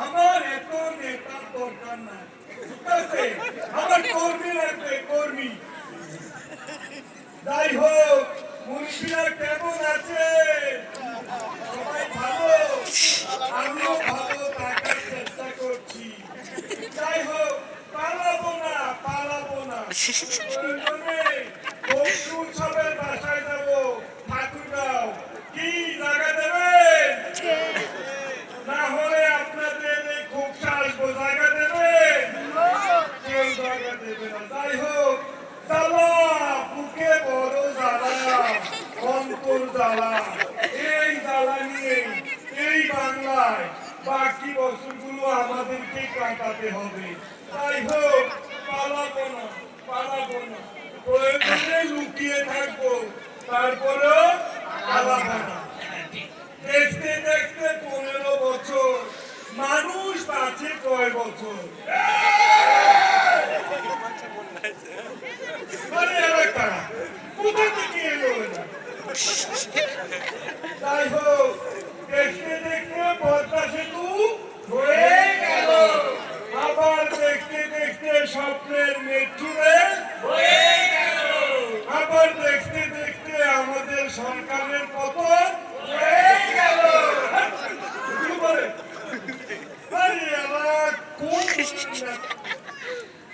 আমার এত নেতা দরকার নাই, ঠিক আছে? আমার কর্মী লাগবে, কর্মী। যাই হোক, মুন্সিরা কেমন আছে? সবাই ভালো? আমিও ভালো থাকার চেষ্টা করছি। যাই হোক, পালাবো না, পালাবো না। প্রয়োজনে পরশু উৎসবের বাসায় যাবো, ঠাকুরগাঁও। কি জায়গা দেবেন? না হলে আপনাদের এই খুবসা আসবো, জায়গা দেবেন? কেউ জায়গা দেবে না। যাই হোক, জ্বালা বুকে বড় জ্বালা, অন্তর জ্বালা। এই জ্বালা নিয়ে এই বাংলায় বাকি বছরগুলো আমাদেরকে কাটাতে হবে। যাই হোক, পালাবো না, পালাবো না। প্রয়োজনে লুকিয়ে থাকবো, তারপরেও পালাবো না। দেখতে দেখতে 15 বছর, মানুষ বাঁচে কয় বছর? কোথা থেকে এলো এরা? যাই হোক, দেখতে দেখতে পদ্মা সেতু হয়ে গেল। আবার দেখতে দেখতে স্বপ্নের মেট্রো রেল হয়ে গেল। আবার দেখতে দেখতে আমাদের সরকারের পতন হয়ে গেল।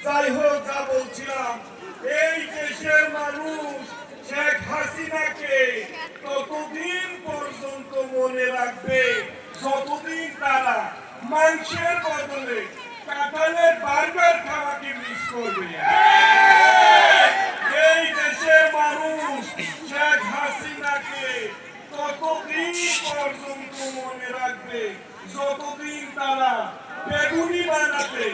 যাই হোক, যা বলছিলাম, এই দেশের মানুষ শেখ হাসিনাকে ততদিন পর্যন্ত মনে রাখবে যতদিন তারা মাংসের বদলে কাঁঠালের বার্গার খাওয়াকে মিস করবে। এই দেশের মানুষ শেখ হাসিনাকে ততদিন পর্যন্ত মনে রাখবে যতদিন তারা বেগুনি বানাবে,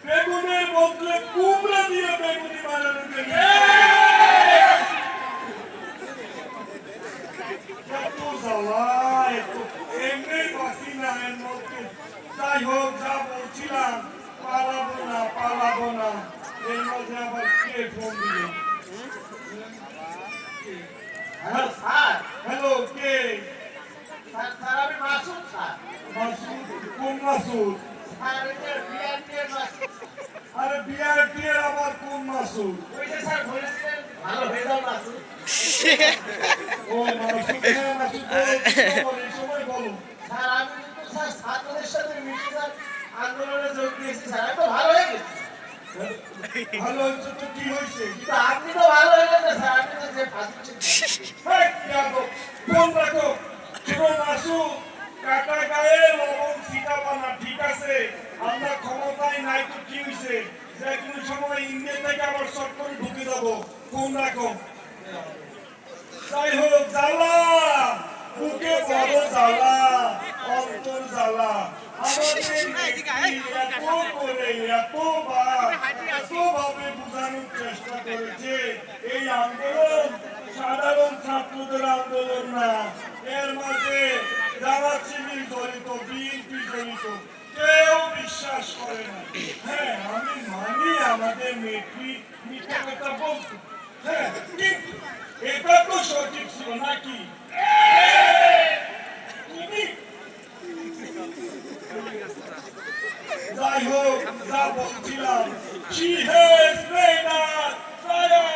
বেগুনের বদলে কুমড়া দিয়ে বেগুনি বানানো যাবে। এত জ্বালা, এত এমনি বাসি না এর মধ্যে। যাই হোক, যা বলছিলাম, পালাবো না, পালাবো না। এর মধ্যে আবার কে ফোন দিল? হ্যালো, কে? আমি মাসুদ স্যার। মাসুদ? কোন মাসুদ? আরে বিআরটি এর আবার কোন মাসুদ? ওই যে স্যার বলেছিলেন ভালো হয়ে যাও মাসুদ। ও মাসুদ, হ্যাঁ মাসুদ, বলো, এই সময় বলো। স্যার আমি কিন্তু স্যার ছাত্রদের সাথে মিটিং আন্দোলনে যোগ দিয়েছি স্যার, আমি তো ভালো হয়ে গেছি। ভালো হয়েছে তো কি হয়েছে? কিন্তু আপনি তো ভালো হয়ে গেছেন স্যার, আপনি তো যে ফাঁসি ফোন রাখো। শোনো মাসুদ, কাটা গায়ে লবণ ছিটা বানা, ঠিক আছে? আমরা ক্ষমতায় নাই তো কি হয়েছে? যে কোনো সময় ইন্ডিয়া থেকে আবার শর্ট করে ঢুকে যাবো। ফোন রাখো। যাই হোক, জ্বালা বুকে বড় জ্বালা, অন্তর জ্বালা। এতভাবে বোঝানোর চেষ্টা করেছে এই আন্দোলন সাধারণ ছাত্রদের আন্দোলন না, এর মাঝে যারা সিভিল জড়িত, বিএনপি জড়িত, কেউ বিশ্বাস করে না। হ্যাঁ, আমি মানি আমাদের নেত্রী মিথ্যা কথা বলতো, হ্যাঁ, কিন্তু এটা তো সঠিক ছিল নাকি? যাই হোক, যা বলছিলাম, she has made us fire,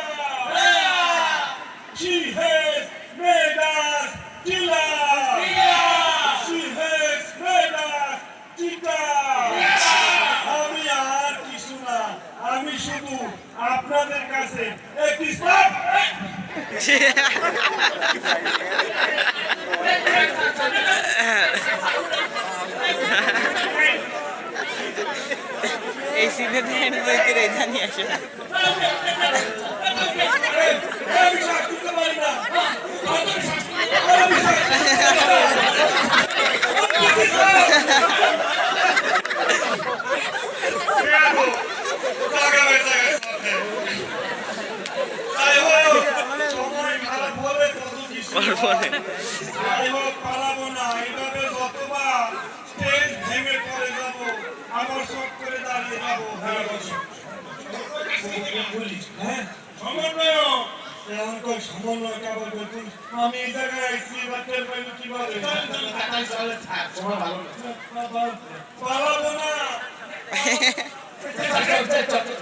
she has made us killer, she has made us cheater. আমি আর কিছু না, আমি শুধু আপনাদের কাছে একটি স্টাফ। এই সিনে দেন বই করে জানি আসে পালাবো না, এইভাবে যতবার স্টেজ ভেঙে পড়ে যাবো, আবার শট করে দাঁড়িয়ে যাবো। হ্যাঁ, সমন্বয় এমন করে সমন্বয় কাবার করতুন আমি এই জায়গায় আইছি এবার টের পাইলো কিভাবে তাড়াতাড়ি চলে থাক সময় ভালো না পালাবো না চল, চল, চল, চল,